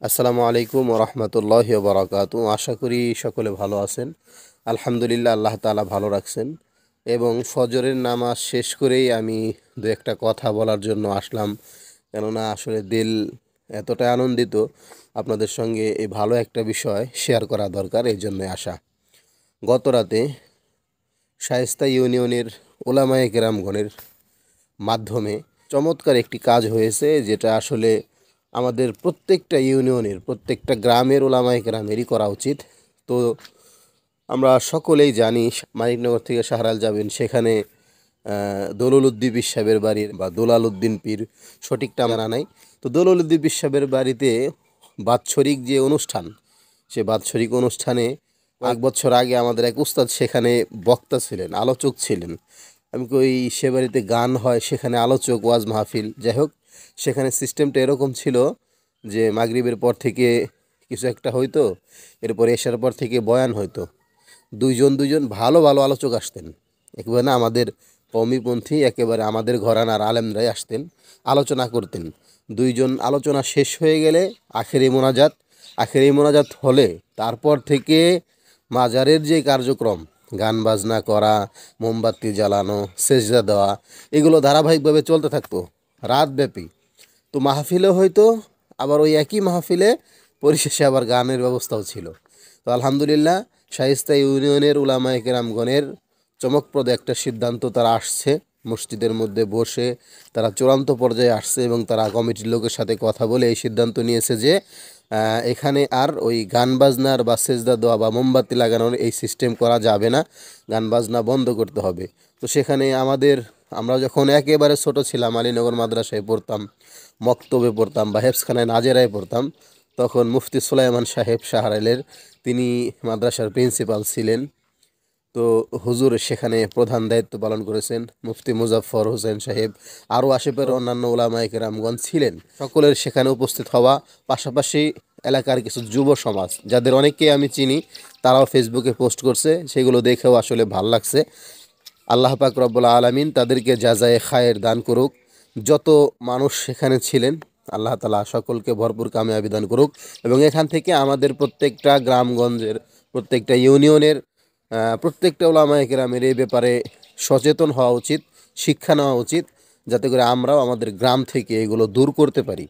আসসালামু আলাইকুম ওরহমতুল্লাহি ওবরাকাতু। আশা করি সকলে ভালো আছেন। আলহামদুলিল্লাহ, আল্লাহ তাআলা ভালো রাখছেন। এবং ফজরের নামাজ শেষ করেই আমি দু একটা কথা বলার জন্য আসলাম। কেননা আসলে দিল এতটাই আনন্দিত, আপনাদের সঙ্গে এই ভালো একটা বিষয় শেয়ার করা দরকার, এই জন্যই আসা। গত রাতে শায়েস্তা ইউনিয়নের ওলামায়ে কেরামগণের মাধ্যমে চমৎকার একটি কাজ হয়েছে, যেটা আসলে আমাদের প্রত্যেকটা ইউনিয়নের, প্রত্যেকটা গ্রামের ওলামায়ে কেরামেরই করা উচিত। তো আমরা সকলেই জানি, মানিকনগর থেকে শাহরাল যাবেন, সেখানে দৌলুল উদ্দিন পীর সাহেবের বাড়ির বা দুলাল উদ্দিন পীর, সঠিকটা জানা নাই। তো দৌলুল উদ্দিন পীর সাহেবের বাড়িতে বাৎসরিক যে অনুষ্ঠান, সে বাৎসরিক অনুষ্ঠানে কয়েক বছর আগে আমাদের এক উস্তাদ সেখানে বক্তা ছিলেন, আলোচক ছিলেন। আমি কই সে বাড়িতে গান হয়, সেখানে আলোচক, ওয়াজ মাহফিল, যাই হোক, সেখানে সিস্টেমটা এরকম ছিল যে মাগরিবের পর থেকে কিছু একটা হইতো, এরপর এশার পর থেকে বয়ান হইতো। দুইজন ভালো ভালো আলোচক আসতেন, একেবারে না আমাদের কওমিপন্থী, একেবারে আমাদের ঘরানার আলেমরাই আসতেন, আলোচনা করতেন। দুইজন আলোচনা শেষ হয়ে গেলে আখেরি মোনাজাত হলে তারপর থেকে মাজারের যে কার্যক্রম, গান বাজনা করা, মোমবাতি জ্বালানো, সেজদা দেওয়া, এগুলো ধারাবাহিকভাবে চলতে থাকতো রাতব্যাপী। তো মাহফিলে হয়তো আবার ওই একই মাহফিলে পরিশেষে আবার গানের ব্যবস্থাও ছিল। তো আলহামদুলিল্লাহ, শায়েস্তা ইউনিয়নের উলামায়ে কেরামগণের চমকপ্রদ একটা সিদ্ধান্ত, তারা আসছে মসজিদের মধ্যে বসে, তারা চূড়ান্ত পর্যায়ে আসছে এবং তারা কমিটির লোকের সাথে কথা বলে এই সিদ্ধান্ত নিয়েছে যে এখানে আর ওই গান বাজনার বা সেজদা দেওয়া বা মোমবাতি লাগানোর এই সিস্টেম করা যাবে না, গান বাজনা বন্ধ করতে হবে। তো সেখানে আমরা যখন একেবারে ছোট ছিলাম, আলীনগর মাদ্রাসায় পড়তাম, মক্তবে পড়তাম বা হেফসখানায় নাজেরায় পড়তাম, তখন মুফতি সুলাইমান সাহেব শাহরাইলের, তিনি মাদ্রাসার প্রিন্সিপাল ছিলেন। তো হুজুর সেখানে প্রধান দায়িত্ব পালন করেছেন, মুফতি মুজাফফর হোসেন সাহেব, আরও আশেপাশের অন্যান্য ওলামায়ে কেরামগণ ছিলেন। সকলের সেখানে উপস্থিত হওয়া, পাশাপাশি এলাকার কিছু যুব সমাজ, যাদের অনেককেই আমি চিনি, তারাও ফেসবুকে পোস্ট করছে, সেগুলো দেখেও আসলে ভাল লাগছে। আল্লাহ পাক রব্বুল আলামিন তাদেরকে জাযায়ে খায়ের দান করুক। যত মানুষ সেখানে ছিলেন, আল্লাহ তাআলা সকলকে ভরপুর কামিয়াবি দান করুক। এবং এখান থেকে আমাদের প্রত্যেকটা গ্রামগঞ্জের, প্রত্যেকটা ইউনিয়নের, প্রত্যেকটা ওলামায়ে কেরামের এই ব্যাপারে সচেতন হওয়া উচিত, শিক্ষা নেওয়া উচিত, যাতে করে আমরাও আমাদের গ্রাম থেকে এগুলো দূর করতে পারি।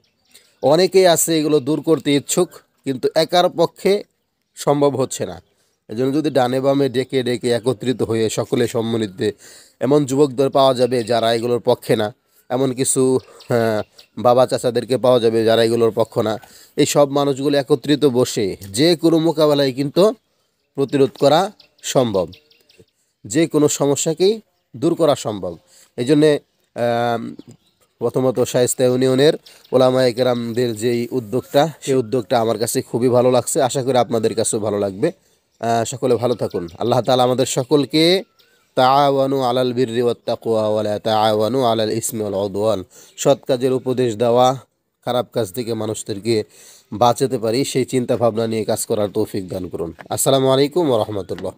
অনেকেই আছে এগুলো দূর করতে ইচ্ছুক, কিন্তু একার পক্ষে সম্ভব হচ্ছে না। এজন্য যদি ডানে বামে ডেকে ডেকে একত্রিত হয়ে সকলে সম্মিলিত এমন যুবকদের পাওয়া যাবে যারা এগুলোর পক্ষে না, এমন কিছু বাবা চাচাদেরকে পাওয়া যাবে যারা এগুলোর পক্ষ না। এই সব মানুষগুলো একত্রিত বসে যে কোনো মোকাবেলায় কিন্তু প্রতিরোধ করা সম্ভব, যে কোনো সমস্যাকেই দূর করা সম্ভব। এই জন্যে প্রথমত শায়েস্তা ইউনিয়নের ওলামায়ে কেরামদের যেই উদ্যোগটা, সেই উদ্যোগটা আমার কাছে খুবই ভালো লাগছে। আশা করি আপনাদের কাছেও ভালো লাগবে। সকলে ভালো থাকুন। আল্লাহ তাআলা আমাদের সকলকে তাআওয়ানু আলাল বিররি ওয়াত তাকওয়া ওয়া লা তাআওয়ানু আলাল ইসমি ওয়াল উদওয়ান, সৎ কাজের উপদেশ দেওয়া, খারাপ কাজ থেকে মানুষদেরকে বাঁচাতে পারি, সেই চিন্তা ভাবনা নিয়ে কাজ করার তৌফিক দান করুন। আসসালামু আলাইকুম ওয়া রাহমাতুল্লাহ।